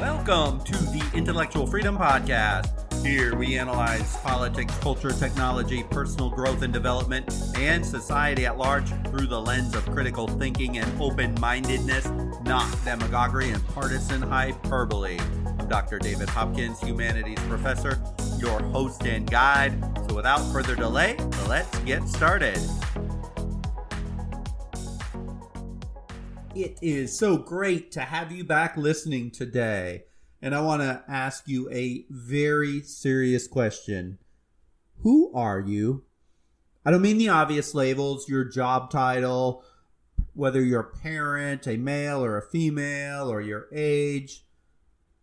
Welcome to the Intellectual Freedom Podcast. Here we analyze politics, culture, technology, personal growth and development, and society at large through the lens of critical thinking and open-mindedness, not demagoguery and partisan hyperbole. I'm Dr. David Hopkins, humanities professor, your host and guide. So without further delay, let's get started. It is so great to have you back listening today. And I want to ask you a very serious question. Who are you? I don't mean the obvious labels, your job title, whether you're a parent, a male or a female, or your age.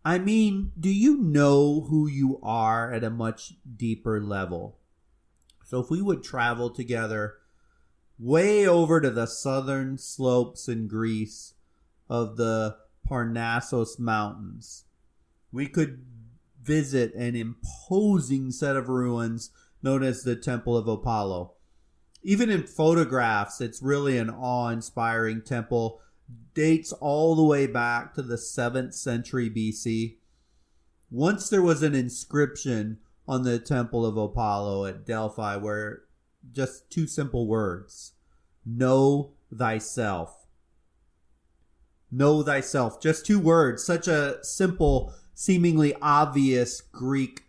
I mean, do you know who you are at a much deeper level? So if we would travel together way over to the southern slopes in Greece of the Parnassos Mountains, we could visit an imposing set of ruins known as the Temple of Apollo. Even in photographs, it's really an awe-inspiring temple. Dates all the way back to the 7th century BC. Once there was an inscription on the Temple of Apollo at Delphi where just two simple words: know thyself. Know thyself. Just two words. Such a simple, seemingly obvious Greek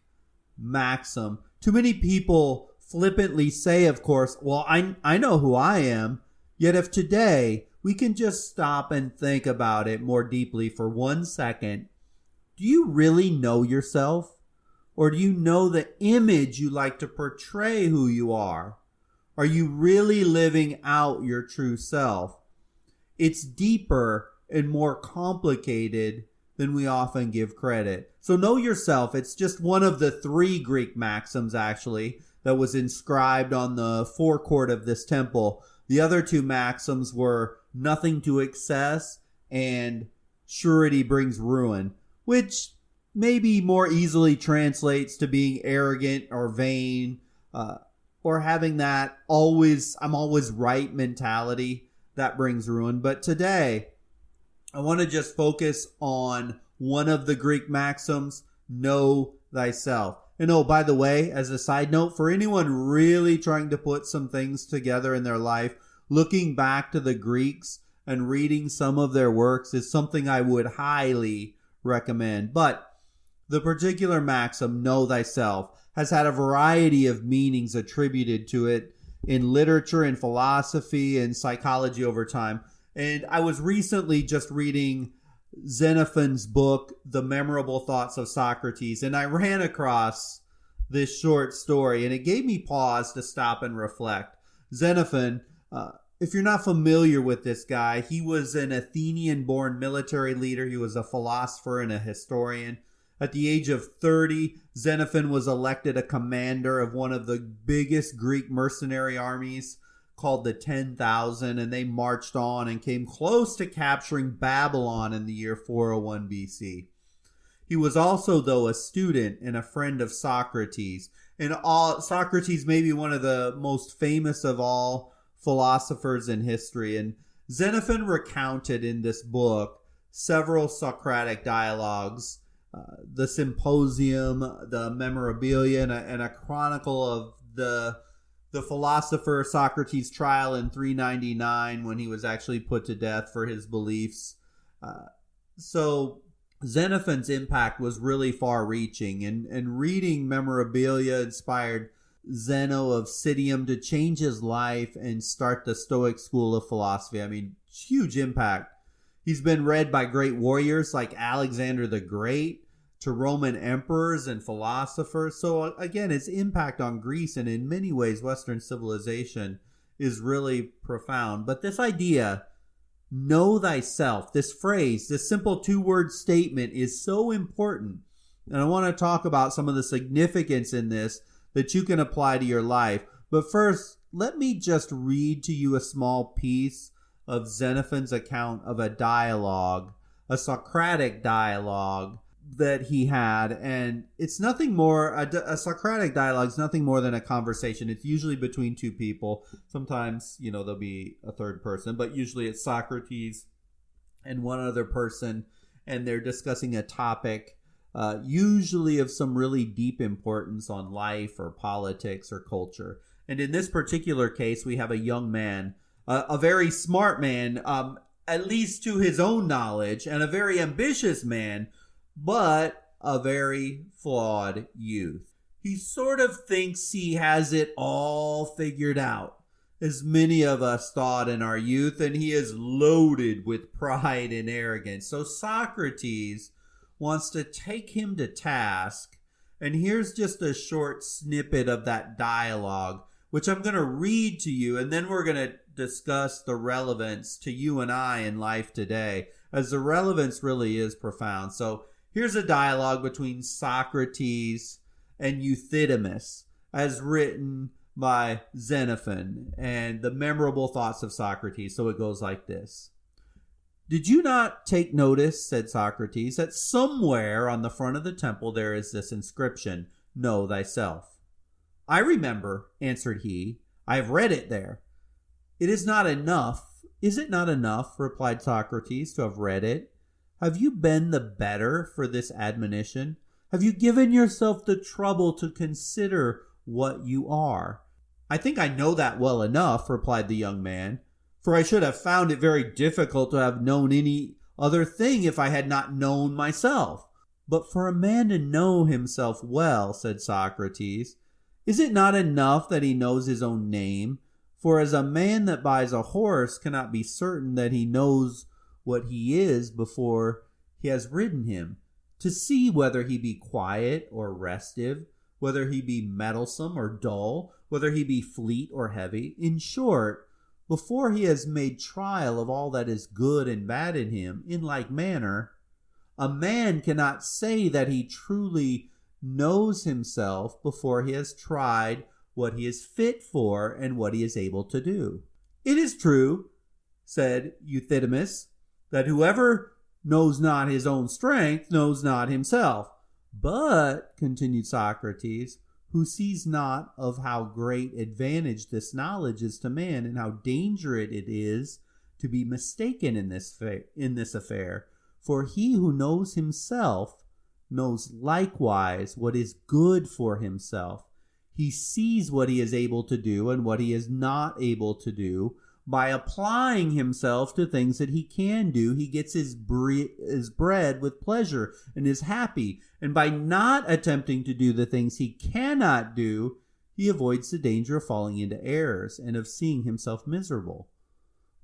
maxim. Too many people flippantly say, of course, well, I know who I am. Yet if today we can just stop and think about it more deeply for 1 second, do you really know yourself? Or do you know the image you like to portray who you are? Are you really living out your true self? It's deeper and more complicated than we often give credit. So know yourself. It's just one of the 3 Greek maxims, actually, that was inscribed on the forecourt of this temple. The other 2 maxims were nothing to excess and surety brings ruin, which maybe more easily translates to being arrogant or vain, or having that I'm always right mentality that brings ruin. But today, I want to just focus on one of the Greek maxims, know thyself. And oh, by the way, as a side note, for anyone really trying to put some things together in their life, looking back to the Greeks and reading some of their works is something I would highly recommend. But the particular maxim, know thyself, has had a variety of meanings attributed to it in literature and philosophy and psychology over time. And I was recently just reading Xenophon's book, The Memorable Thoughts of Socrates, and I ran across this short story, and it gave me pause to stop and reflect. Xenophon, if you're not familiar with this guy, he was an Athenian-born military leader. He was a philosopher and a historian. At the age of 30, Xenophon was elected a commander of one of the biggest Greek mercenary armies called the 10,000, and they marched on and came close to capturing Babylon in the year 401 BC. He was also, though, a student and a friend of Socrates. And Socrates may be one of the most famous of all philosophers in history. And Xenophon recounted in this book several Socratic dialogues, the Symposium, the Memorabilia, and a chronicle of the philosopher Socrates' trial in 399 when he was actually put to death for his beliefs. So Xenophon's impact was really far-reaching, and reading Memorabilia inspired Zeno of Citium to change his life and start the Stoic school of philosophy. I mean, huge impact. He's been read by great warriors like Alexander the Great, to Roman emperors and philosophers. So again, its impact on Greece and in many ways Western civilization is really profound. But this idea, know thyself, this phrase, this simple 2-word statement is so important. And I want to talk about some of the significance in this that you can apply to your life. But first, let me just read to you a small piece of Xenophon's account of a dialogue, a Socratic dialogue that he had. And it's nothing more, a Socratic dialogue is nothing more than a conversation. It's usually between 2 people. Sometimes, there'll be a third person, but usually it's Socrates and one other person. and they're discussing a topic usually of some really deep importance on life or politics or culture. And in this particular case, we have a young man, a very smart man, at least to his own knowledge, and a very ambitious man, but a very flawed youth. He sort of thinks he has it all figured out, as many of us thought in our youth, and he is loaded with pride and arrogance. So Socrates wants to take him to task, and here's just a short snippet of that dialogue, which I'm going to read to you, and then we're going to discuss the relevance to you and I in life today, as the relevance really is profound. So here's a dialogue between Socrates and Euthydemus, as written by Xenophon, and the Memorable Thoughts of Socrates. So it goes like this. Did you not take notice, said Socrates, that somewhere on the front of the temple there is this inscription, Know Thyself? I remember, answered he. I have read it there. It is not enough. Is it not enough, replied Socrates, to have read it? Have you been the better for this admonition? Have you given yourself the trouble to consider what you are? I think I know that well enough, replied the young man, for I should have found it very difficult to have known any other thing if I had not known myself. But for a man to know himself well, said Socrates, is it not enough that he knows his own name? For as a man that buys a horse cannot be certain that he knows what he is before he has ridden him, to see whether he be quiet or restive, whether he be mettlesome or dull, whether he be fleet or heavy. In short, before he has made trial of all that is good and bad in him, in like manner, a man cannot say that he truly knows himself before he has tried what he is fit for and what he is able to do. It is true, said Euthydemus, that whoever knows not his own strength knows not himself. But, continued Socrates, who sees not of how great advantage this knowledge is to man, and how dangerous it is to be mistaken in this affair. For he who knows himself knows likewise what is good for himself. He sees what he is able to do and what he is not able to do. By applying himself to things that he can do, he gets his bread with pleasure and is happy. And by not attempting to do the things he cannot do, he avoids the danger of falling into errors and of seeing himself miserable.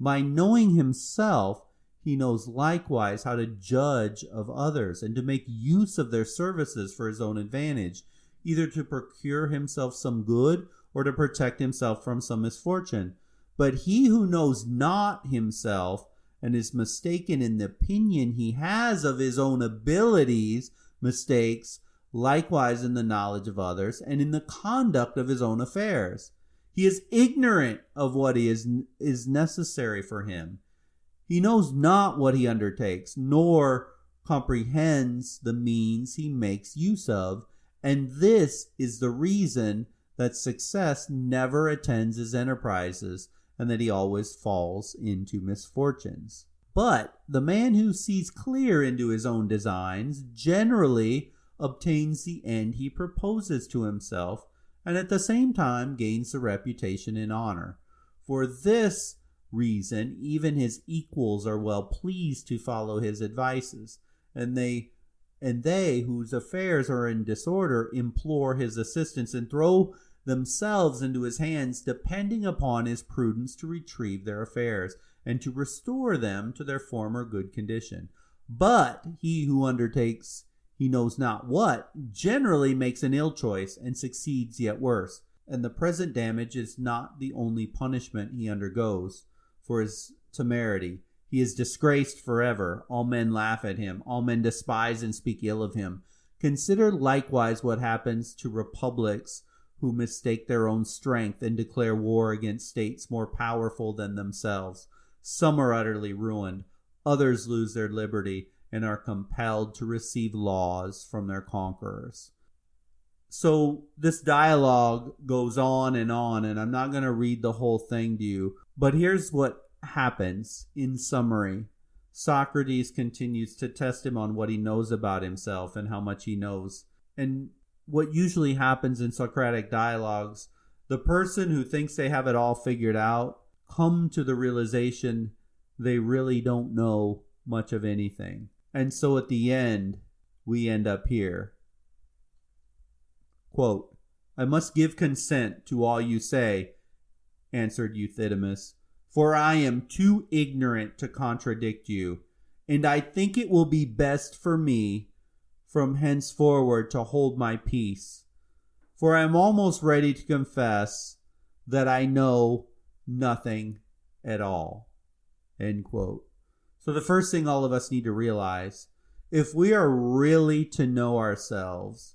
By knowing himself, he knows likewise how to judge of others and to make use of their services for his own advantage, either to procure himself some good or to protect himself from some misfortune. But he who knows not himself and is mistaken in the opinion he has of his own abilities, mistakes likewise in the knowledge of others and in the conduct of his own affairs. He is ignorant of what is necessary for him. He knows not what he undertakes, nor comprehends the means he makes use of, and this is the reason that success never attends his enterprises, and that he always falls into misfortunes. But the man who sees clear into his own designs generally obtains the end he proposes to himself, and at the same time gains the reputation and honor. For this reason, even his equals are well pleased to follow his advices, and they whose affairs are in disorder implore his assistance and throw themselves into his hands, depending upon his prudence to retrieve their affairs and to restore them to their former good condition. But he who undertakes he knows not what generally makes an ill choice and succeeds yet worse, and the present damage is not the only punishment he undergoes for his temerity. He is disgraced forever. All men laugh at him. All men despise and speak ill of him. Consider likewise what happens to republics who mistake their own strength and declare war against states more powerful than themselves. Some are utterly ruined. Others lose their liberty and are compelled to receive laws from their conquerors. So this dialogue goes on, and I'm not going to read the whole thing to you, but here's what happens in summary. Socrates continues to test him on what he knows about himself and how much he knows. And what usually happens in Socratic dialogues, the person who thinks they have it all figured out come to the realization they really don't know much of anything. And so at the end, we end up here. Quote, "I must give consent to all you say," answered Euthydemus, "for I am too ignorant to contradict you, and I think it will be best for me from henceforward to hold my peace, for I am almost ready to confess that I know nothing at all." End quote. So the first thing all of us need to realize, if we are really to know ourselves,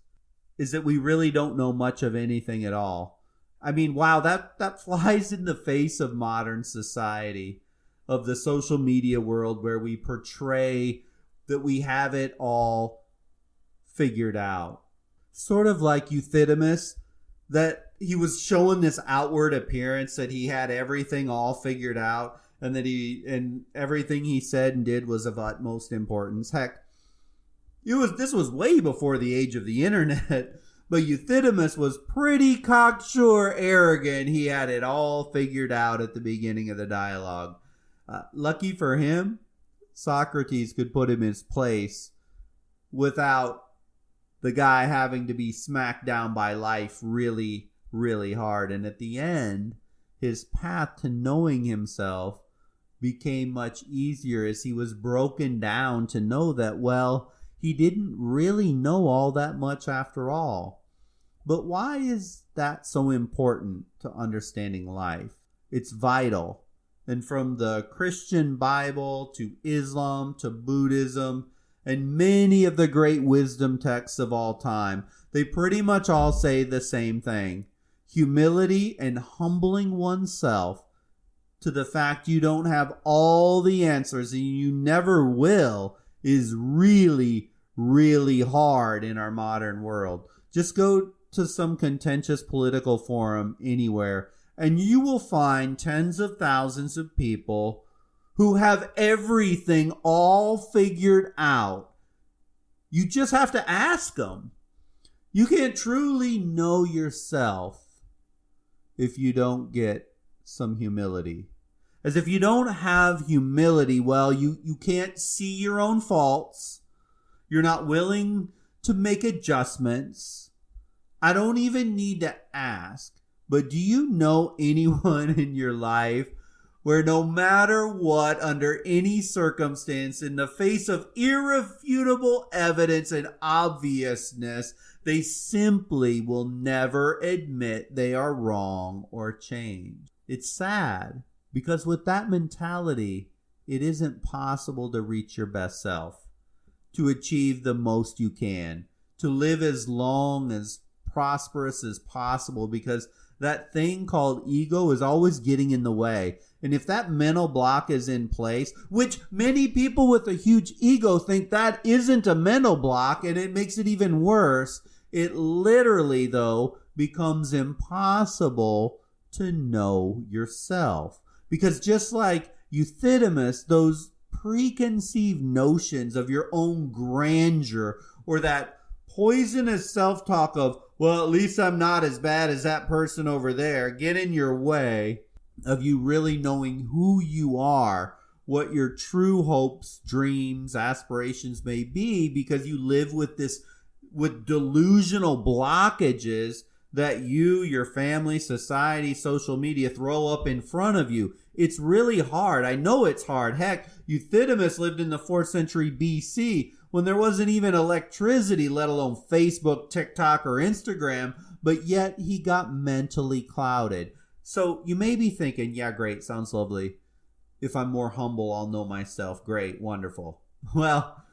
is that we really don't know much of anything at all. I mean, wow, that flies in the face of modern society, of the social media world where we portray that we have it all figured out. Sort of like Euthydemus, that he was showing this outward appearance that he had everything all figured out, and that everything he said and did was of utmost importance. Heck, this was way before the age of the internet, but Euthydemus was pretty cocksure arrogant. He had it all figured out at the beginning of the dialogue. Lucky for him, Socrates could put him in his place without the guy having to be smacked down by life really, really hard. And at the end, his path to knowing himself became much easier as he was broken down to know that, well, he didn't really know all that much after all. But why is that so important to understanding life? It's vital. And from the Christian Bible to Islam to Buddhism and many of the great wisdom texts of all time, they pretty much all say the same thing. Humility and humbling oneself to the fact you don't have all the answers and you never will is really, really hard in our modern world. Just go to some contentious political forum anywhere and you will find tens of thousands of people who have everything all figured out. You just have to ask them. You can't truly know yourself if you don't get some humility. As if you don't have humility, well, you can't see your own faults. You're not willing to make adjustments. I don't even need to ask, but do you know anyone in your life where no matter what, under any circumstance, in the face of irrefutable evidence and obviousness, they simply will never admit they are wrong or change? It's sad, because with that mentality, it isn't possible to reach your best self, to achieve the most you can, to live as long as prosperous as possible, because that thing called ego is always getting in the way. And if that mental block is in place, which many people with a huge ego think that isn't a mental block, and it makes it even worse, it literally, though, becomes impossible to know yourself. Because just like Euthydemus, those preconceived notions of your own grandeur, or that poisonous self-talk of, well, at least I'm not as bad as that person over there, get in your way of you really knowing who you are, what your true hopes, dreams, aspirations may be, because you live with delusional blockages that you, your family, society, social media throw up in front of you. It's really hard. I know it's hard. Heck, Euthydemus lived in the 4th century BC when there wasn't even electricity, let alone Facebook, TikTok, or Instagram, but yet he got mentally clouded. So you may be thinking, yeah, great, sounds lovely. If I'm more humble, I'll know myself. Great, wonderful. Well,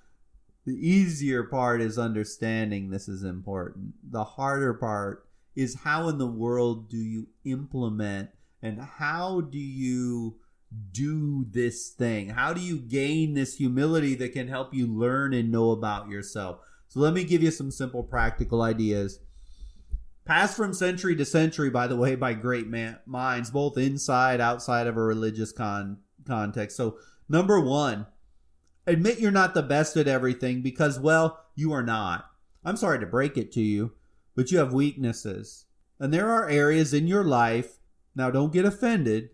the easier part is understanding this is important. The harder part is how in the world do you implement and how do you do this thing? How do you gain this humility that can help you learn and know about yourself? So let me give you some simple practical ideas. Passed from century to century, by the way, by great minds, both inside, outside of a religious context. So number one, Admit you're not the best at everything because, well, you are not. I'm sorry to break it to you, but you have weaknesses. And there are areas in your life, now don't get offended,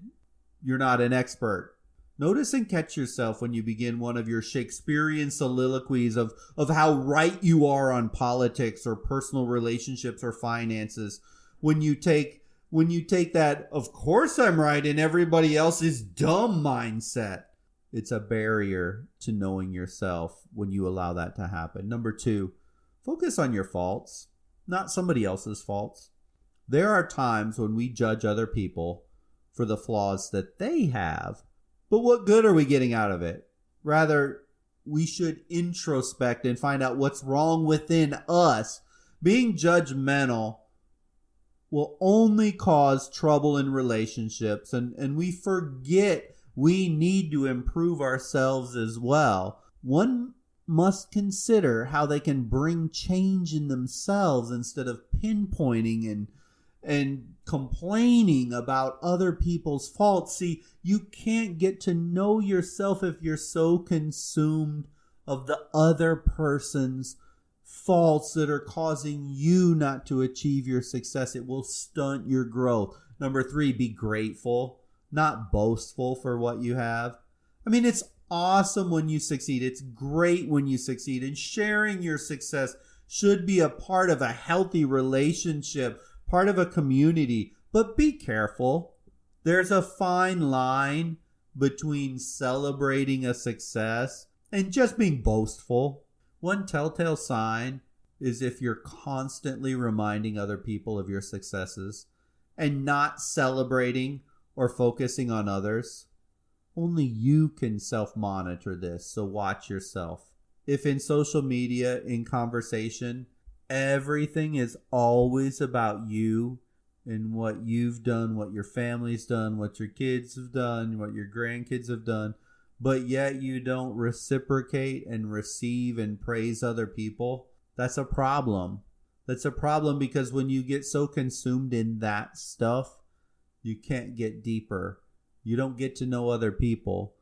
you're not an expert. Notice and catch yourself when you begin one of your Shakespearean soliloquies of how right you are on politics or personal relationships or finances. When you take that, of course I'm right and everybody else is dumb mindset. It's a barrier to knowing yourself when you allow that to happen. Number 2, focus on your faults, not somebody else's faults. There are times when we judge other people for the flaws that they have, but what good are we getting out of it? Rather, we should introspect and find out what's wrong within us. Being judgmental will only cause trouble in relationships, and we forget we need to improve ourselves as well. One must consider how they can bring change in themselves instead of pinpointing and complaining about other people's faults. See, you can't get to know yourself if you're so consumed of the other person's faults that are causing you not to achieve your success. It will stunt your growth. Number 3, be grateful, not boastful for what you have. I mean, it's awesome when you succeed. It's great when you succeed. And sharing your success should be a part of a healthy relationship, part of a community. But be careful. There's a fine line between celebrating a success and just being boastful. One telltale sign is if you're constantly reminding other people of your successes and not celebrating or focusing on others. Only you can self-monitor this, so watch yourself. If in social media, in conversation, everything is always about you and what you've done, what your family's done, what your kids have done, what your grandkids have done, but yet you don't reciprocate and receive and praise other people, that's a problem. That's a problem because when you get so consumed in that stuff, you can't get deeper. You don't get to know other people.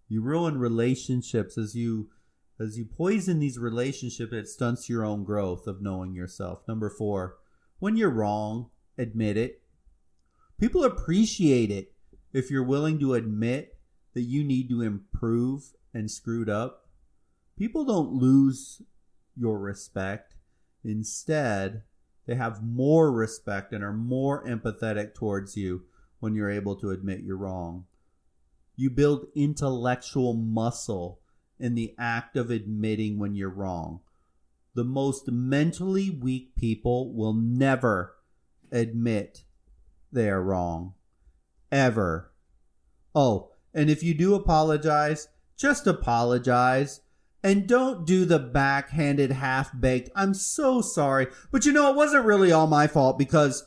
You ruin relationships as you poison these relationships. It stunts your own growth of knowing yourself. Number 4, when you're wrong, admit it. People appreciate it if you're willing to admit that you need to improve and screwed up. People don't lose your respect. Instead, they have more respect and are more empathetic towards you when you're able to admit you're wrong. You build intellectual muscle in the act of admitting when you're wrong. The most mentally weak people will never admit they are wrong. Ever. Oh, and if you do apologize, just apologize. And don't do the backhanded half-baked, I'm so sorry, but you know, it wasn't really all my fault because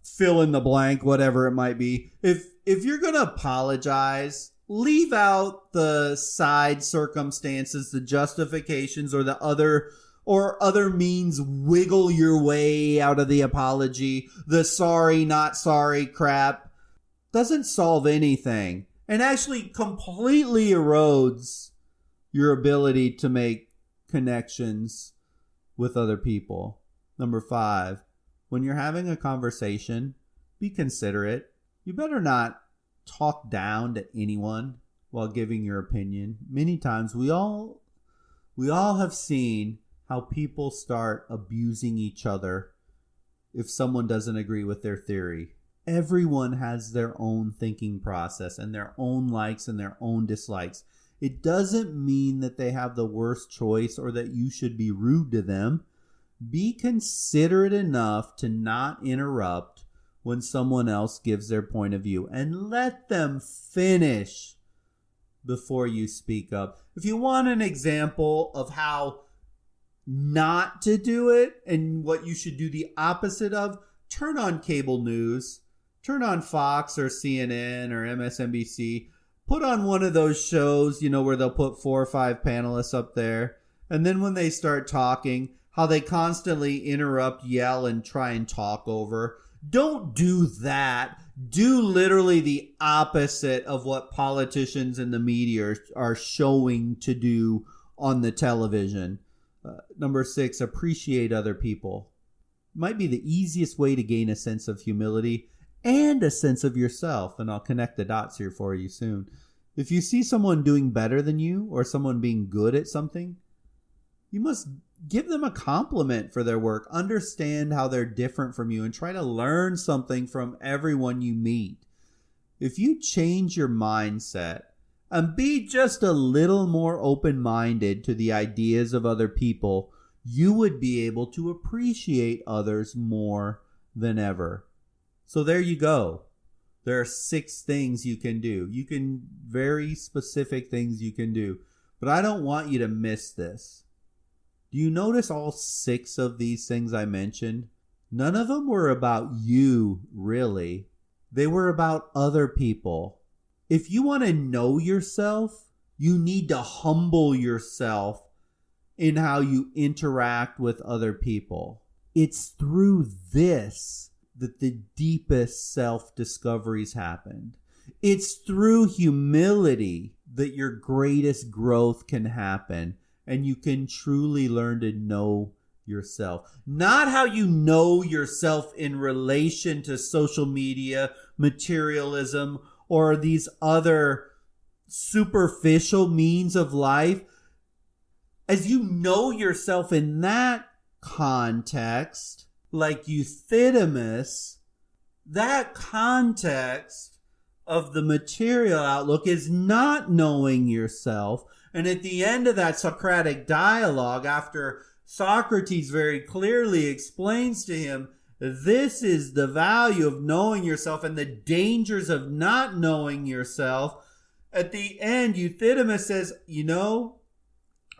fill in the blank, whatever it might be. If you're going to apologize, leave out the side circumstances, the justifications, or the other means. Wiggle your way out of the apology. The sorry, not sorry crap doesn't solve anything and actually completely erodes your ability to make connections with other people. Number 5, when you're having a conversation, be considerate. You better not talk down to anyone while giving your opinion. Many times we all have seen how people start abusing each other if someone doesn't agree with their theory. Everyone has their own thinking process and their own likes and their own dislikes. It doesn't mean that they have the worst choice or that you should be rude to them. Be considerate enough to not interrupt when someone else gives their point of view and let them finish before you speak up. If you want an example of how not to do it and what you should do the opposite of, turn on cable news. Turn on Fox or CNN or MSNBC. Put on one of those shows, where they'll put 4 or 5 panelists up there. And then when they start talking, how they constantly interrupt, yell, and try and talk over. Don't do that. Do literally the opposite of what politicians and the media are showing to do on the television. Number 6, appreciate other people. Might be the easiest way to gain a sense of humility and a sense of yourself. And I'll connect the dots here for you soon. If you see someone doing better than you or someone being good at something, you must give them a compliment for their work. Understand how they're different from you and try to learn something from everyone you meet. If you change your mindset and be just a little more open-minded to the ideas of other people, you would be able to appreciate others more than ever. So there you go. There are 6 things you can do. Very specific things you can do. But I don't want you to miss this. Do you notice all 6 of these things I mentioned? None of them were about you, really. They were about other people. If you want to know yourself, you need to humble yourself in how you interact with other people. It's through this that the deepest self-discoveries happened. It's through humility that your greatest growth can happen. And you can truly learn to know yourself. Not how you know yourself in relation to social media, materialism, or these other superficial means of life. As you know yourself in that context, like Euthydemus, that context of the material outlook is not knowing yourself. And at the end of that Socratic dialogue, after Socrates very clearly explains to him, this is the value of knowing yourself and the dangers of not knowing yourself. At the end, Euthydemus says,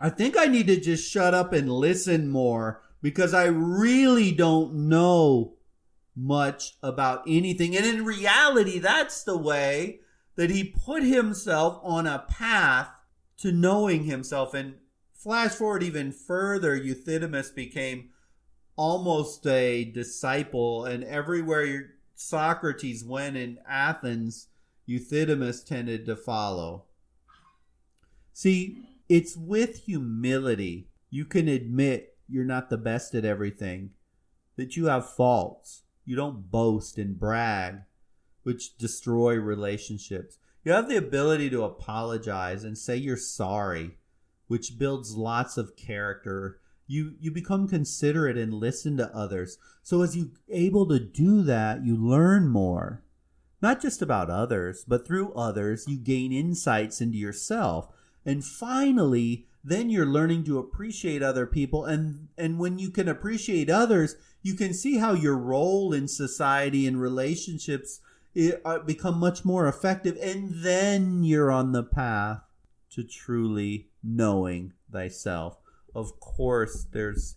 I think I need to just shut up and listen more because I really don't know much about anything. And in reality, that's the way that he put himself on a path to knowing himself. And flash forward even further, Euthydemus became almost a disciple, and everywhere Socrates went in Athens, Euthydemus tended to follow. See, it's with humility you can admit you're not the best at everything, that you have faults. You don't boast and brag, which destroy relationships. You have the ability to apologize and say you're sorry, which builds lots of character. You become considerate and listen to others. So as you're able to do that, you learn more. Not just about others, but through others, you gain insights into yourself. And finally, then you're learning to appreciate other people. And when you can appreciate others, you can see how your role in society and relationships become much more effective, and then you're on the path to truly knowing thyself. Of course, there's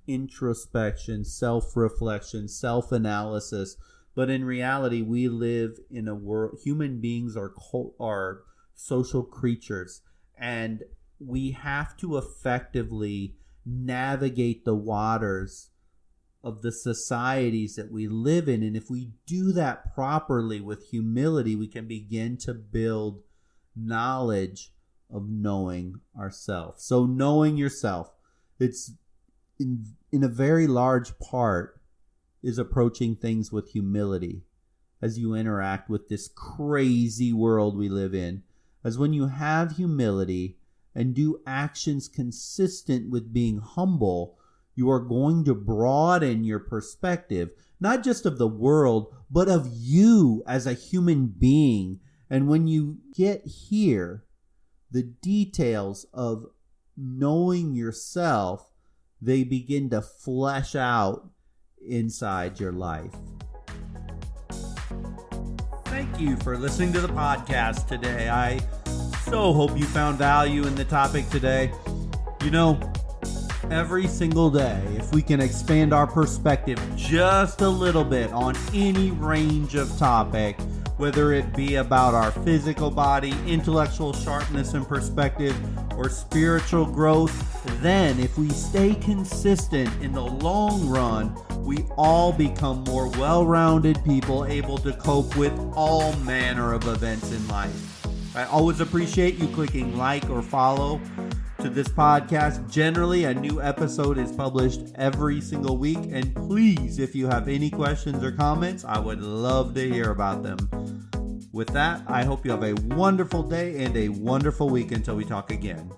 introspection, self-reflection, self-analysis, but in reality, we live in a world. Human beings are social creatures, and we have to effectively navigate the waters of the societies that we live in. And if we do that properly with humility, we can begin to build knowledge of knowing ourselves. So knowing yourself, it's in a very large part is approaching things with humility as you interact with this crazy world we live in. As when you have humility and do actions consistent with being humble, you are going to broaden your perspective, not just of the world, but of you as a human being. And when you get here, the details of knowing yourself, they begin to flesh out inside your life. Thank you for listening to the podcast today. I so hope you found value in the topic today. Every single day, if we can expand our perspective just a little bit on any range of topic, whether it be about our physical body, intellectual sharpness and perspective, or spiritual growth, Then, if we stay consistent in the long run, we all become more well-rounded people able to cope with all manner of events in life. I always appreciate you clicking like or follow to this podcast. Generally, a new episode is published every single week. And please, if you have any questions or comments, I would love to hear about them. With that, I hope you have a wonderful day and a wonderful week until we talk again.